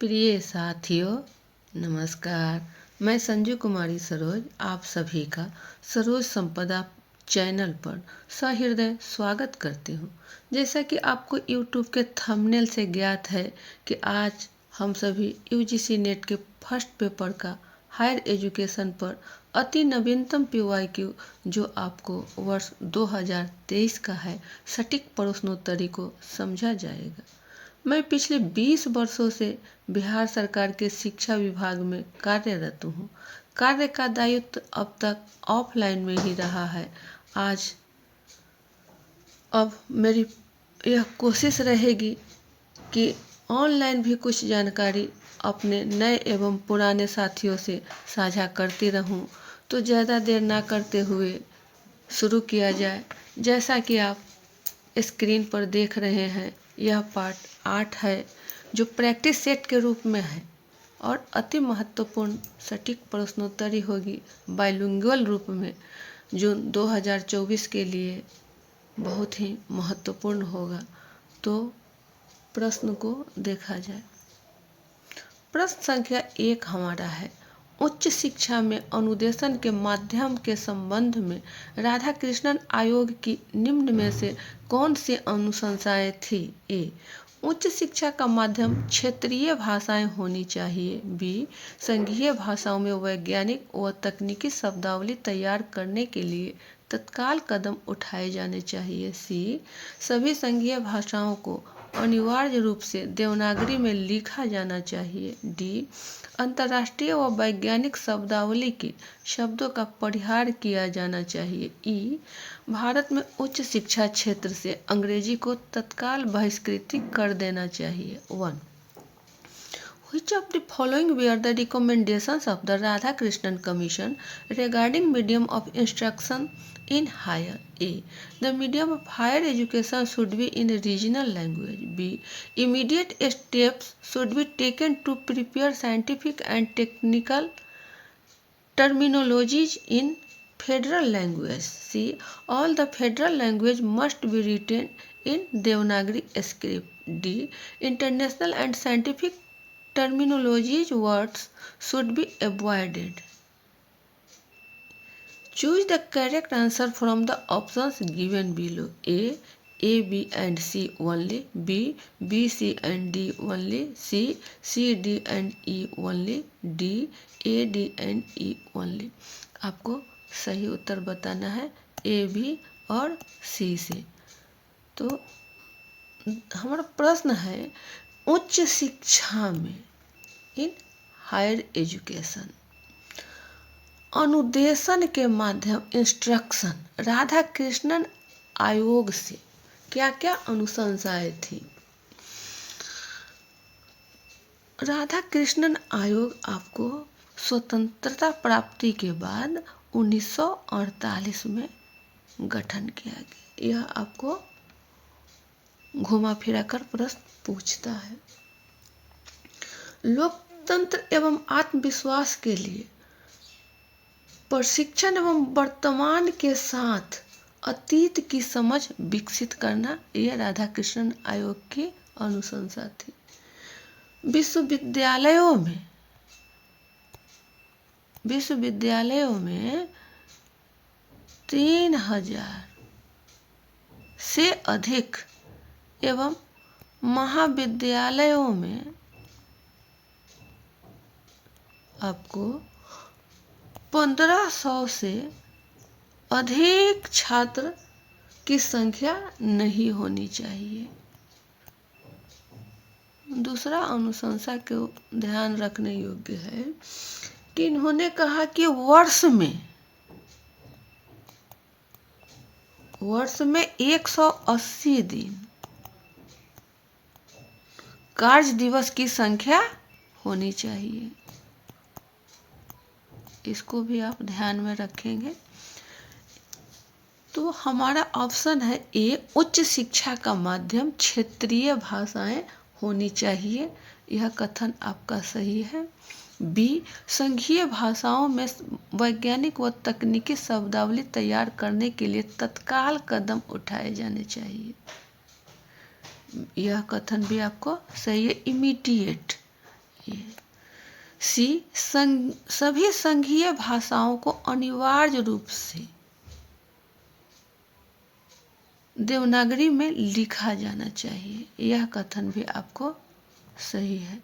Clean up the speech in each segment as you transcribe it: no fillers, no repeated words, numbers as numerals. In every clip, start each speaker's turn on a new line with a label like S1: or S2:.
S1: प्रिय साथियों, नमस्कार। मैं संजू कुमारी सरोज आप सभी का सरोज संपदा चैनल पर सहृदय स्वागत करती हूँ। जैसा कि आपको यूट्यूब के थंबनेल से ज्ञात है कि आज हम सभी यूजीसी नेट के फर्स्ट पेपर का हायर एजुकेशन पर अति नवीनतम PYQ जो आपको वर्ष 2023 का है सटीक प्रश्नोत्तरी को समझा जाएगा। मैं पिछले 20 वर्षों से बिहार सरकार के शिक्षा विभाग में कार्यरत हूँ। कार्य का दायित्व अब तक ऑफलाइन में ही रहा है। अब मेरी यह कोशिश रहेगी कि ऑनलाइन भी कुछ जानकारी अपने नए एवं पुराने साथियों से साझा करती रहूं। तो ज़्यादा देर ना करते हुए शुरू किया जाए। जैसा कि आप स्क्रीन पर देख रहे हैं, यह पार्ट 8 है जो प्रैक्टिस सेट के रूप में है और अति महत्वपूर्ण सटीक प्रश्नोत्तरी होगी बाइलिंगुअल रूप में, जो 2024 के लिए बहुत ही महत्वपूर्ण होगा। तो प्रश्न को देखा जाए। प्रश्न संख्या 1 हमारा है, उच्च शिक्षा में अनुदेशन के माध्यम के संबंध में राधाकृष्णन आयोग की निम्न में से कौन सी अनुशंसाएं थी? ए, उच्च शिक्षा का माध्यम क्षेत्रीय भाषाएं होनी चाहिए। बी, संघीय भाषाओं में वैज्ञानिक व तकनीकी शब्दावली तैयार करने के लिए तत्काल कदम उठाए जाने चाहिए। सी, सभी संघीय भाषाओं को अनिवार्य रूप से देवनागरी में लिखा जाना चाहिए। डी, अंतर्राष्ट्रीय व वैज्ञानिक शब्दावली के शब्दों का परिहार किया जाना चाहिए। ई, भारत में उच्च शिक्षा क्षेत्र से अंग्रेजी को तत्काल बहिष्कृत कर देना चाहिए। 1. Which of the following were the recommendations of the Radhakrishnan Commission regarding medium of instruction in higher? A, the medium of higher education should be in regional language. B, immediate steps should be taken to prepare scientific and technical terminologies in federal language. C, all the federal language must be written in Devanagari script. D, international and scientific terminologies words should be avoided. Choose the correct answer from the options given below. A, B and C only. B, B, C and D only. C, C, D and E only. D, A, D and E only. आपको सही उत्तर बताना है A, B और C से। तो हमारा प्रश्न है, उच्च शिक्षा में इन हायर एजुकेशन अनुदेशन के माध्यम इंस्ट्रक्शन राधाकृष्णन आयोग से क्या क्या अनुशंसाएं थी? राधाकृष्णन आयोग आपको स्वतंत्रता प्राप्ति के बाद 1948 में गठन किया गया। यह आपको घुमा फिरा कर प्रश्न पूछता है। लोकतंत्र एवं आत्मविश्वास के लिए प्रशिक्षण एवं वर्तमान के साथ अतीत की समझ विकसित करना, यह राधाकृष्णन आयोग की अनुशंसा थी। विश्वविद्यालयों में 3000 से अधिक एवं महाविद्यालयों में आपको 1500 से अधिक छात्र की संख्या नहीं होनी चाहिए। दूसरा अनुशंसा को ध्यान रखने योग्य है कि इन्होंने कहा कि वर्ष में 180 दिन कार्य दिवस की संख्या होनी चाहिए। इसको भी आप ध्यान में रखेंगे। तो हमारा ऑप्शन है ए, उच्च शिक्षा का माध्यम क्षेत्रीय भाषाएं होनी चाहिए। यह कथन आपका सही है। बी, संघीय भाषाओं में वैज्ञानिक व तकनीकी शब्दावली तैयार करने के लिए तत्काल कदम उठाए जाने चाहिए। यह कथन भी आपको सही है। इमीडिएट सी, सभी संघीय भाषाओं को अनिवार्य रूप से देवनागरी में लिखा जाना चाहिए। यह कथन भी आपको सही है।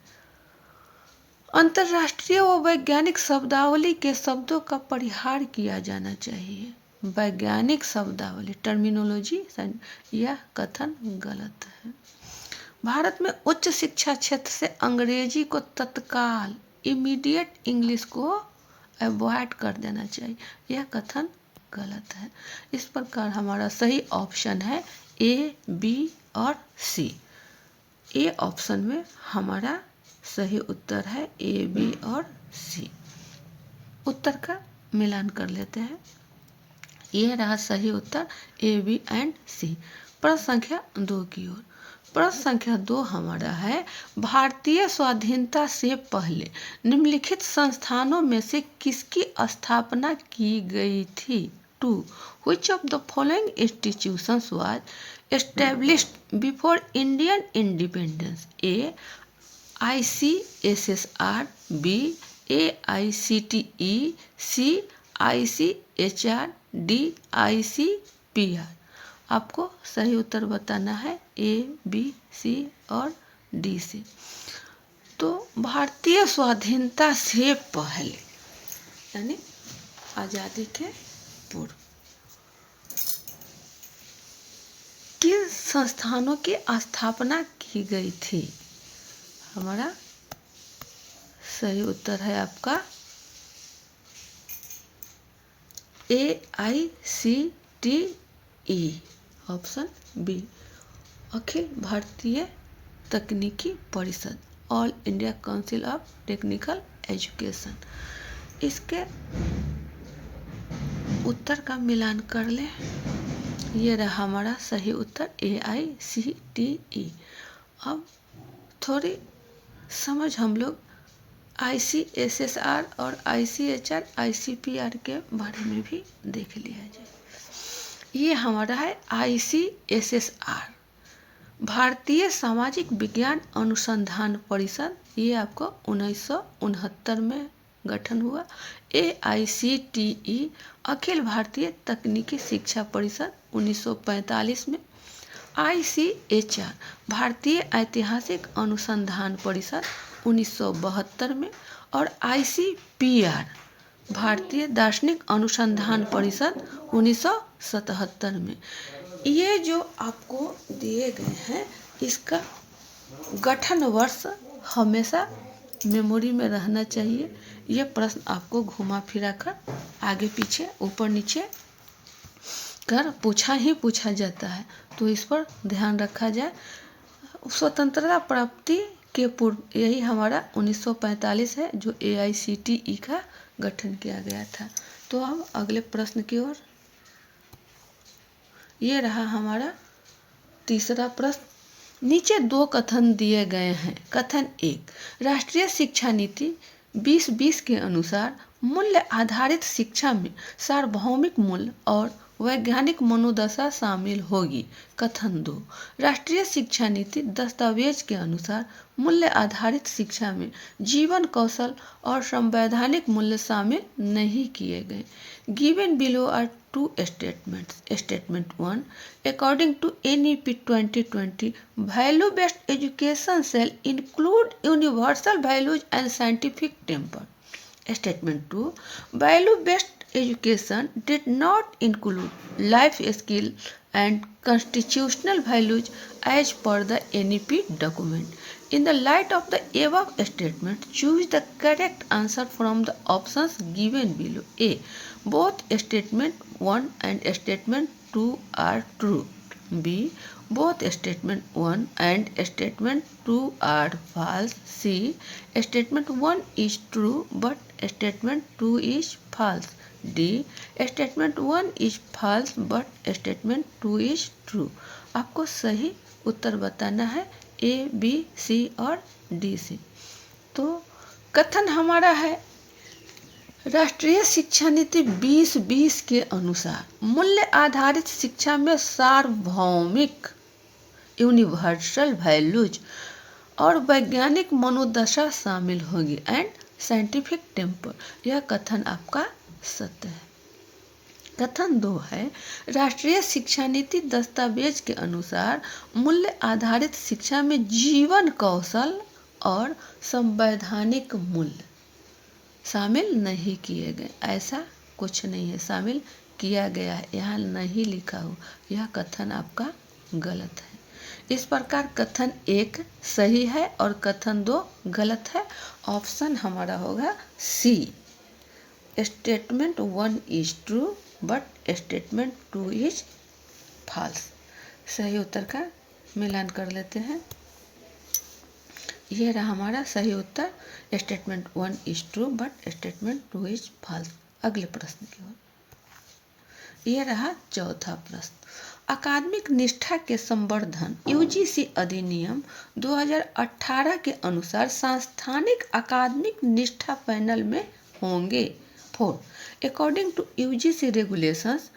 S1: अंतर्राष्ट्रीय व वैज्ञानिक शब्दावली के शब्दों का परिहार किया जाना चाहिए। वैज्ञानिक शब्दावली, टर्मिनोलॉजी, यह कथन गलत है। भारत में उच्च शिक्षा क्षेत्र से अंग्रेजी को तत्काल, इमीडिएट इंग्लिश को अवॉइड कर देना चाहिए। यह कथन गलत है। इस प्रकार हमारा सही ऑप्शन है ए, बी और सी। ए ऑप्शन में हमारा सही उत्तर है ए, बी और सी। उत्तर का मिलान कर लेते हैं। यह रहा सही उत्तर ए, बी एंड सी। प्रश्न संख्या 2 की ओर। प्रश्न संख्या 2 हमारा है, भारतीय स्वाधीनता से पहले निम्नलिखित संस्थानों में से किसकी स्थापना की गई थी? 2. Which of the following institutions was established before Indian independence? A. ICSSR, B. AICTE, C. ICHR, D. ICPR। आपको सही उत्तर बताना है ए, बी, सी और डी से। तो भारतीय स्वाधीनता से पहले यानी आजादी के पूर्व किन संस्थानों की स्थापना की गई थी? हमारा सही उत्तर है आपका AICTE, option B, Akhil Bharatiya तकनीकी परिषद, all India council of technical education. इसके उत्तर का मिलान कर ले। ये रहा हमारा सही उत्तर AICTE। अब थोड़ी समझ हम लोग ICSSR और ICHR, ICPR के बारे में भी देख लिया जाए। ये हमारा है ICSSR, भारतीय सामाजिक विज्ञान अनुसंधान परिषद। ये आपको 1969 में गठन हुआ। AICTE, अखिल भारतीय तकनीकी शिक्षा परिषद, 1945 में। ICHR, भारतीय ऐतिहासिक अनुसंधान परिषद, 1972 में। और ICPR, भारतीय दार्शनिक अनुसंधान परिषद, 1977 में। ये जो आपको दिए गए हैं इसका गठन वर्ष हमेशा मेमोरी में रहना चाहिए। ये प्रश्न आपको घुमा फिरा कर आगे पीछे ऊपर नीचे कर पूछा जाता है, तो इस पर ध्यान रखा जाए। स्वतंत्रता प्राप्ति के पूर्व यही हमारा 1945 है जो AICTE का गठन किया गया था। तो हम अगले प्रश्न की ओर। ये रहा हमारा तीसरा प्रश्न। नीचे 2 कथन दिए गए हैं। कथन 1, राष्ट्रीय शिक्षा नीति 2020 के अनुसार मूल्य आधारित शिक्षा में सार्वभौमिक मूल्य और वैज्ञानिक मनोदशा शामिल होगी। कथन 2, राष्ट्रीय शिक्षा नीति दस्तावेज के अनुसार मूल्य आधारित शिक्षा में जीवन कौशल और संवैधानिक मूल्य शामिल नहीं किए गए। Given below are 2 statements. Statement 1, according to NEP 2020, value-based education shall include universal values and scientific temper. Statement 2, value-based education did not include life skill and constitutional values as per the NEP document. In the light of the above statement, choose the correct answer from the options given below. A, both statement 1 and statement 2 are true. B, both statement 1 and statement 2 are false. C, statement 1 is true but statement 2 is false. D, statement 1 is false but statement 2 is true. आपको सही उत्तर बताना है A, B, C और D से। तो कथन हमारा है, राष्ट्रीय शिक्षा नीति 2020 के अनुसार मूल्य आधारित शिक्षा में सार्वभौमिक यूनिवर्सल वैल्यूज और वैज्ञानिक मनोदशा शामिल होगी एंड साइंटिफिक टेम्पर। यह कथन आपका सत्य है। कथन 2 है, राष्ट्रीय शिक्षा नीति दस्तावेज के अनुसार मूल्य आधारित शिक्षा में जीवन कौशल और संवैधानिक मूल्य शामिल नहीं किए गए। ऐसा कुछ नहीं है, शामिल किया गया है, यहाँ नहीं लिखा हो। यह कथन आपका गलत है। इस प्रकार कथन 1 सही है और कथन 2 गलत है। ऑप्शन हमारा होगा C, statement 1 is true but statement 2 is false. सही उत्तर का मिलान कर लेते हैं। ये रहा हमारा सही उत्तर, statement 1 is true but statement 2 is false. अगले प्रश्न की ओर। यह रहा चौथा प्रश्न, अकादमिक निष्ठा के संवर्धन यूजीसी अधिनियम 2018 के अनुसार सांस्थानिक अकादमिक निष्ठा पैनल में होंगे। 4. According to UGC regulations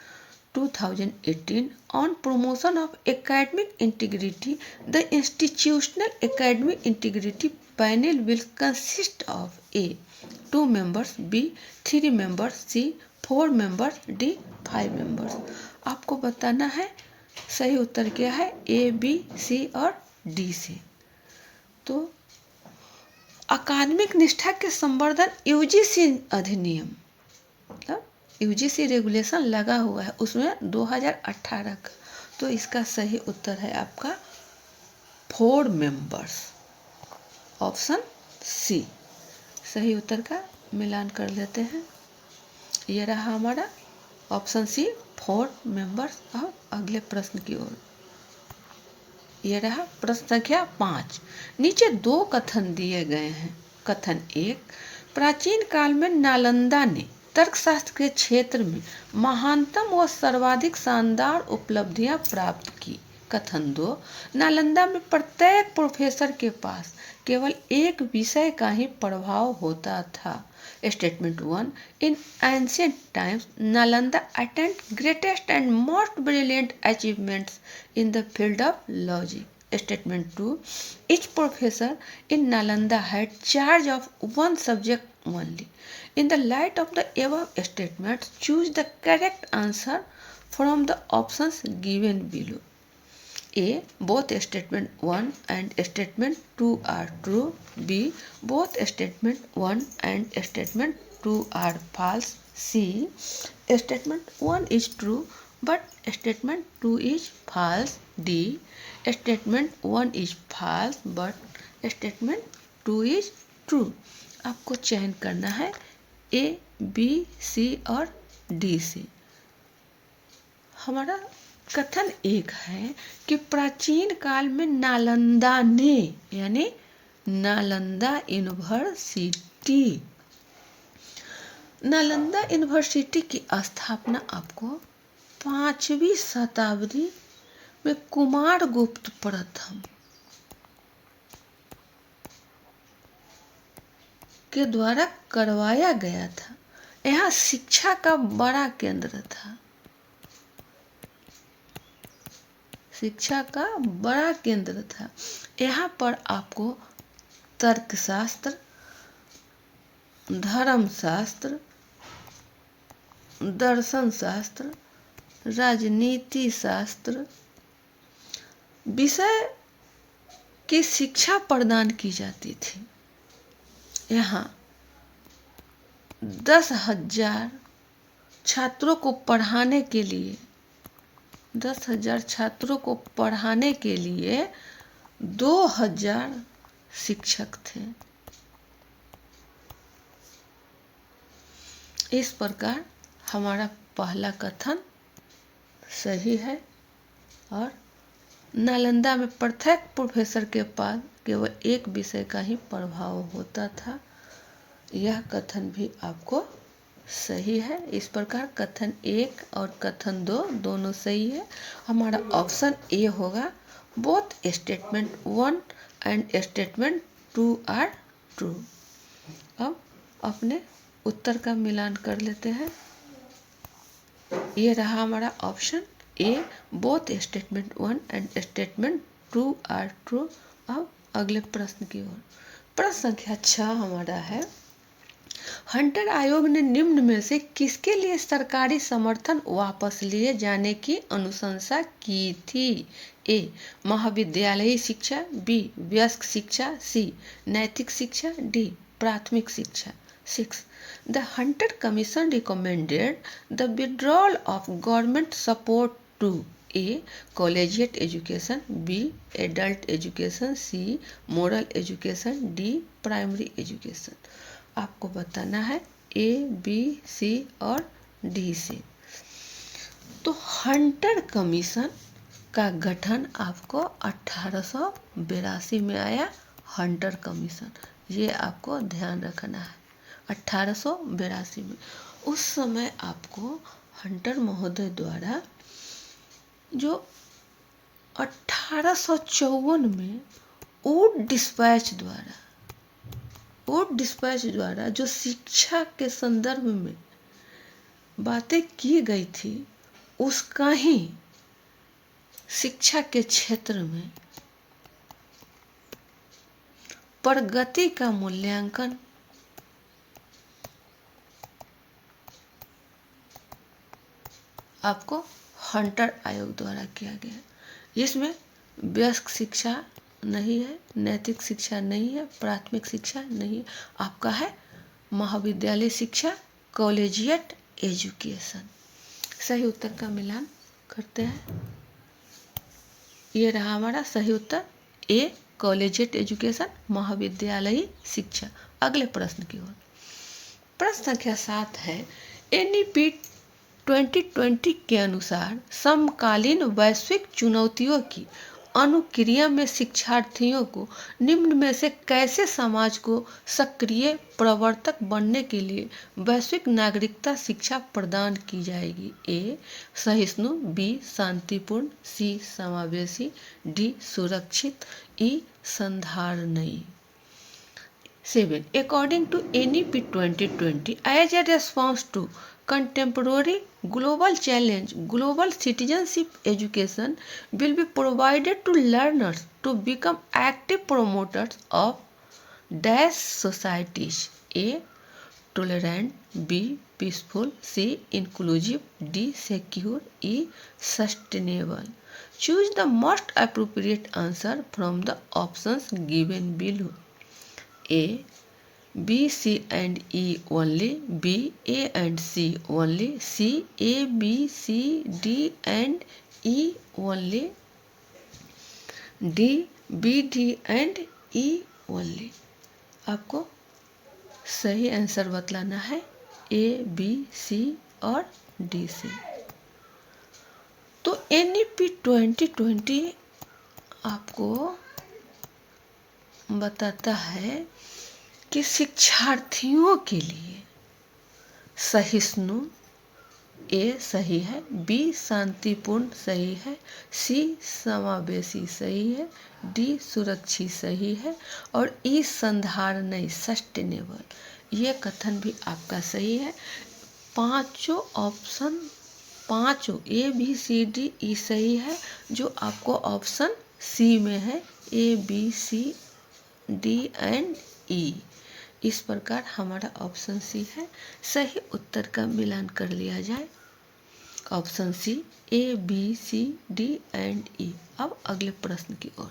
S1: 2018 on promotion of academic integrity, the institutional academic integrity panel will consist of A. 2 members, B. 3 members, C. 4 members, D. 5 members। आपको बताना है सही उत्तर क्या है, A, B, C और D से। तो अकादमिक निष्ठा के संवर्धन यूजीसी अधिनियम मतलब यूजीसी रेगुलेशन लगा हुआ है उसमें 2018 का, तो इसका सही उत्तर है आपका 4 मेंबर्स, ऑप्शन सी। सही उत्तर का मिलान कर लेते हैं। ये रहा हमारा ऑप्शन सी 4 मेंबर्स। अब अगले प्रश्न की ओर। ये रहा प्रश्न संख्या 5। नीचे 2 कथन दिए गए हैं। कथन 1, प्राचीन काल में नालंदा ने तर्कशास्त्र के क्षेत्र में महानतम व सर्वाधिक शानदार उपलब्धियां प्राप्त की। कथन 2, नालंदा में प्रत्येक प्रोफेसर के पास केवल एक विषय का ही प्रभाव होता था। Statement 1, in ancient times Nalanda attend greatest and most brilliant achievements in the field of logic. Statement 2, each professor in Nalanda had charge of one subject only. In the light of the above statements, choose the correct answer from the options given below. A, both statement 1 and statement 2 are true. B, both statement 1 and statement 2 are false. C, statement 1 is true but statement 2 is false. D, statement 1 is false but statement 2 is true। आपको चयन करना है A, B, C और D से। हमारा कथन 1 है कि प्राचीन काल में नालंदा ने यानी नालंदा यूनिवर्सिटी, नालंदा यूनिवर्सिटी की स्थापना आपको 5वीं शताब्दी में कुमारगुप्त प्रथम के द्वारा करवाया गया था। यहाँ शिक्षा का बड़ा केंद्र था, शिक्षा का बड़ा केंद्र था। यहाँ पर आपको तर्कशास्त्र, धर्मशास्त्र, दर्शन शास्त्र, राजनीति शास्त्र विषय की शिक्षा प्रदान की जाती थी। यहाँ 10,000 छात्रों को पढ़ाने के लिए 10,000 छात्रों को पढ़ाने के लिए 2,000 शिक्षक थे। इस प्रकार हमारा पहला कथन सही है और नालंदा में प्रत्येक प्रोफेसर के पास केवल एक विषय का ही प्रभाव होता था। यह कथन भी आपको सही है। इस प्रकार कथन 1 और कथन 2 दोनों सही है। हमारा ऑप्शन ए होगा, both statement 1 and statement 2 are true. अब अपने उत्तर का मिलान कर लेते हैं। ये रहा हमारा option A, both statement 1 and statement 2 are true. अब अगले प्रश्न की ओर। प्रश्न संख्या 6 हमारा है, हंटर आयोग ने निम्न में से किसके लिए सरकारी समर्थन वापस लिए जाने की अनुशंसा की थी? ए. महाविद्यालयी शिक्षा, बी. वयस्क शिक्षा, सी. नैतिक शिक्षा, डी. प्राथमिक शिक्षा। 6. The Hunter Commission recommended the withdrawal of government support to A. Collegiate education, B. Adult education, C. Moral education, D. Primary education। आपको बताना है ए, बी, सी और डी से। तो हंटर कमीशन का गठन आपको 1882 में आया। हंटर कमीशन, ये आपको ध्यान रखना है, 1882 में। उस समय आपको हंटर महोदय द्वारा जो 1854 में वुड डिस्पैच द्वारा जो शिक्षा के संदर्भ में बातें की गई थी, उसका ही शिक्षा के क्षेत्र में प्रगति का मूल्यांकन आपको हंटर आयोग द्वारा किया गया। इसमें वयस्क शिक्षा नहीं है, नैतिक शिक्षा नहीं है, प्राथमिक शिक्षा नहीं है, आपका है महाविद्यालय शिक्षा, कॉलेजिएट एजुकेशन। सही उत्तर का मिलान करते हैं। ये रहा हमारा सही उत्तर ए, कॉलेजिएट एजुकेशन, महाविद्यालयी शिक्षा। अगले प्रश्न की ओर। प्रश्न संख्या 7 है, NEP 2020 के अनुसार समकालीन वैश्विक चुनौतियों की अनुक्रिया में शिक्षार्थियों को निम्न में से कैसे समाज को सक्रिय प्रवर्तक बनने के लिए वैश्विक नागरिकता शिक्षा प्रदान की जाएगी? ए. सहिष्णु, बी. शांतिपूर्ण, सी. समावेशी, डी. सुरक्षित, ई. संधारणीय। 7. According to NEP 2020, as a response to contemporary global challenge, global citizenship education will be provided to learners to become active promoters of dash societies. A. Tolerant, B. Peaceful, C. Inclusive, D. Secure, E. Sustainable. Choose the most appropriate answer from the options given below. A. B, C and E only, B, A and C only, C, A, B, C, D and E only, D, B, D and E only। आपको सही answer बतलाना है A, B, C और D से। तो NEP 2020 आपको बताता है कि शिक्षार्थियों के लिए सहिष्णु ए सही है, बी शांतिपूर्ण सही है, सी समावेशी सही है, डी सुरक्षित सही है और ई संधारणीय सस्टेनेबल ये कथन भी आपका सही है। पांचों ऑप्शन पांचों ए बी सी डी ई सही है, जो आपको ऑप्शन सी में है A B C D and E. इस प्रकार हमारा ऑप्शन सी है। सही उत्तर का मिलान कर लिया जाए, option C A B C D and E. अब अगले प्रश्न की ओर।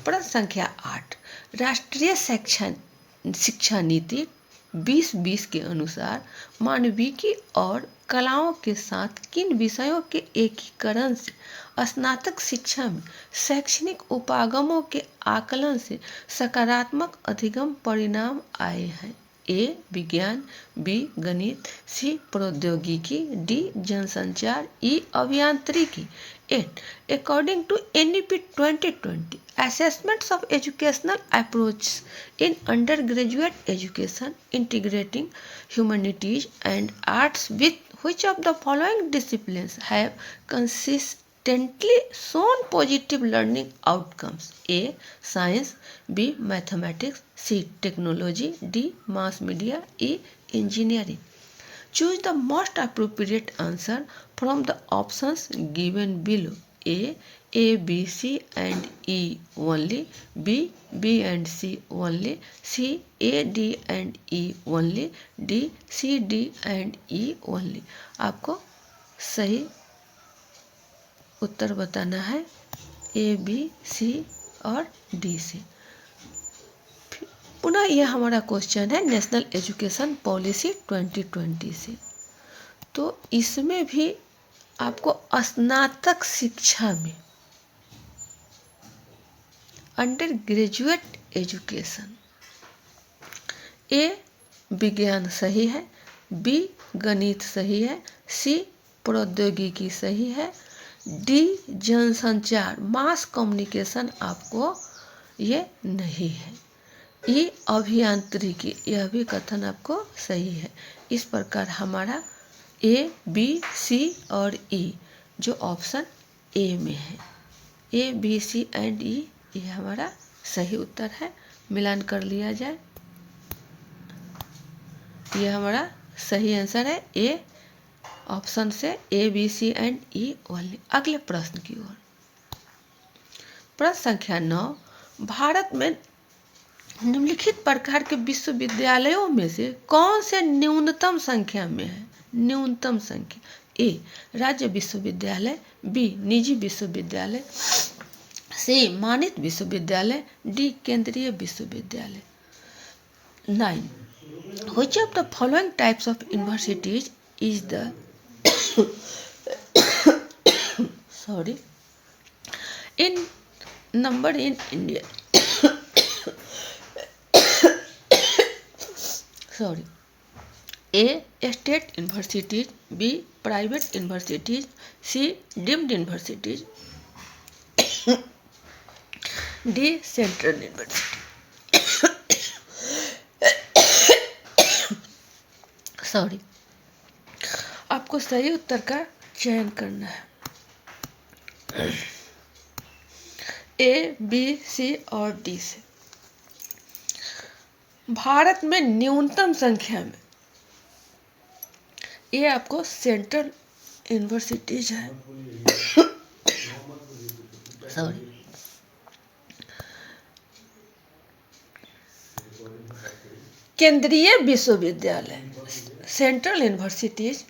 S1: प्रश्न संख्या 8, राष्ट्रीय शिक्षा नीति 2020 के अनुसार मानविकी और कलाओं के साथ किन विषयों के एकीकरण से स्नातक शिक्षा में शैक्षणिक उपागमों के आकलन से सकारात्मक अधिगम परिणाम आए हैं? ए विज्ञान, बी गणित, सी प्रौद्योगिकी, डी जनसंचार, ई अभियांत्रिकी। 8. According to NEP 2020, assessments of educational approaches in undergraduate education integrating humanities and arts with which of the following disciplines have consistently shown positive learning outcomes? A. Science, B. Mathematics, C. Technology, D. Mass media, E. Engineering. Choose the most appropriate answer from the options given below. A. A, B, C and E only, B, B and C only, C, A, D and E only, D, C, D and E only। आपको सही उत्तर बताना है A, B, C और D से। पुनः यह हमारा question है नेशनल एजुकेशन पॉलिसी 2020 से। तो इसमें भी आपको स्नातक शिक्षा में अंडर ग्रेजुएट एजुकेशन, ए विज्ञान सही है, बी गणित सही है, सी प्रौद्योगिकी सही है, डी जनसंचार मास कम्युनिकेशन आपको ये नहीं है, ई अभियांत्रिकी यह भी कथन आपको सही है। इस प्रकार हमारा ए, बी, सी और ई जो ऑप्शन ए में है, ए, बी, सी एंड ई, ये हमारा सही उत्तर है। मिलान कर लिया जाए, ये हमारा सही आंसर है ए ऑप्शन से, A, B, C and E only. अगले प्रश्न की ओर। प्रश्न संख्या 9, भारत में निम्नलिखित प्रकार के विश्वविद्यालयों में से कौन से न्यूनतम संख्या में है? न्यूनतम संख्या, ए राज्य विश्वविद्यालय, बी निजी विश्वविद्यालय, सी मानित विश्वविद्यालय, डी केंद्रीय विश्वविद्यालय। 9. Which of the following types of universities is the sorry in number in India? sorry. A. State universities, B. Private universities, C. Deemed universities, D. Central university। Sorry, आपको सही उत्तर का चयन करना है ए, बी, सी और डी से। भारत में न्यूनतम संख्या में ये आपको सेंट्रल यूनिवर्सिटीज है सॉरी, केंद्रीय विश्वविद्यालय सेंट्रल यूनिवर्सिटीज,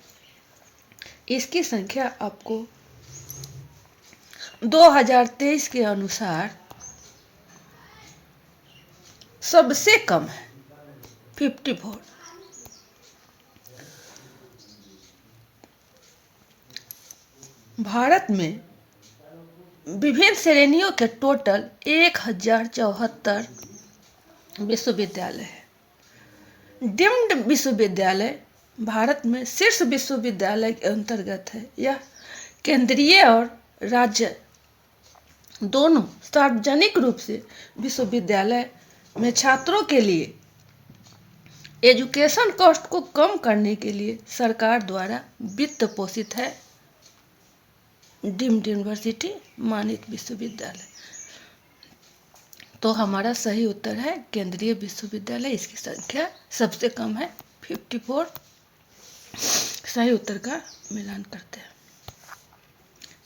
S1: इसकी संख्या आपको 2023 के अनुसार सबसे कम है 54। भारत में विभिन्न श्रेणियों के टोटल 1074 विश्वविद्यालय है। डीम्ड विश्वविद्यालय भारत में शीर्ष विश्वविद्यालय के अंतर्गत है। यह केंद्रीय और राज्य दोनों सार्वजनिक रूप से विश्वविद्यालय में छात्रों के लिए एजुकेशन कॉस्ट को कम करने के लिए सरकार द्वारा वित्त पोषित है। डीम्ड यूनिवर्सिटी मानित विश्वविद्यालय, तो हमारा सही उत्तर है केंद्रीय विश्वविद्यालय, इसकी संख्या सबसे कम है 54। सही उत्तर का मिलान करते हैं।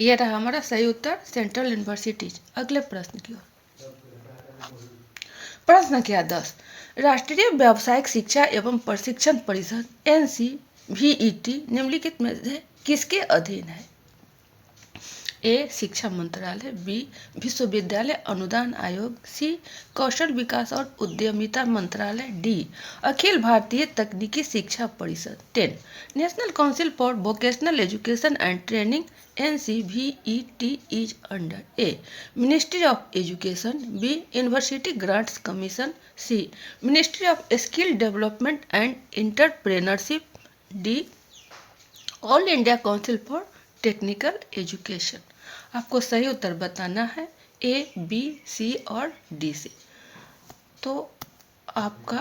S1: यह रहा हमारा सही उत्तर सेंट्रल यूनिवर्सिटीज। अगले प्रश्न की ओर। प्रश्न संख्या 10, राष्ट्रीय व्यावसायिक शिक्षा एवं प्रशिक्षण परिषद NCVET निम्नलिखित में से किसके अधीन है? ए शिक्षा मंत्रालय, बी विश्वविद्यालय अनुदान आयोग, सी कौशल विकास और उद्यमिता मंत्रालय, डी अखिल भारतीय तकनीकी शिक्षा परिषद। 10 national council for vocational education and training NCVET is under a ministry of education, B university grants commission, C ministry of skill development and entrepreneurship, D all India council for technical education. आपको सही उत्तर बताना है A, B, सी और D से। तो आपका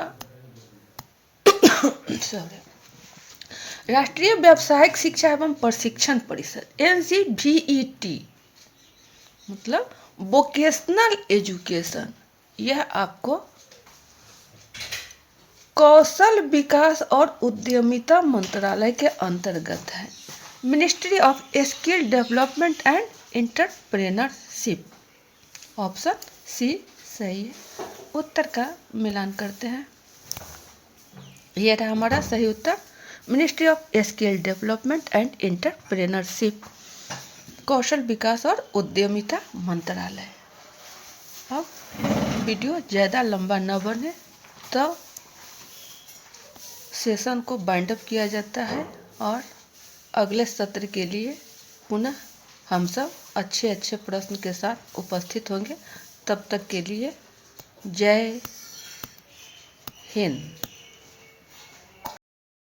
S1: राष्ट्रीय व्यावसायिक शिक्षा एवं प्रशिक्षण परिषद NCVET मतलब वोकेशनल एजुकेशन, यह आपको कौशल विकास और उद्यमिता मंत्रालय के अंतर्गत है। Ministry of skill development and entrepreneurship ship. Option C सही है। उत्तर का मिलान करते हैं। यह रहा हमारा सही उत्तर, ministry of skill development and entrepreneurship, कौशल विकास और उद्यमिता मंत्रालय। अब वीडियो ज़्यादा लंबा न बने तो सेशन को बाइंड अप किया जाता है और अगले सत्र के लिए पुनः हम सब अच्छे अच्छे प्रश्न के साथ उपस्थित होंगे। तब तक के लिए जय हिंद।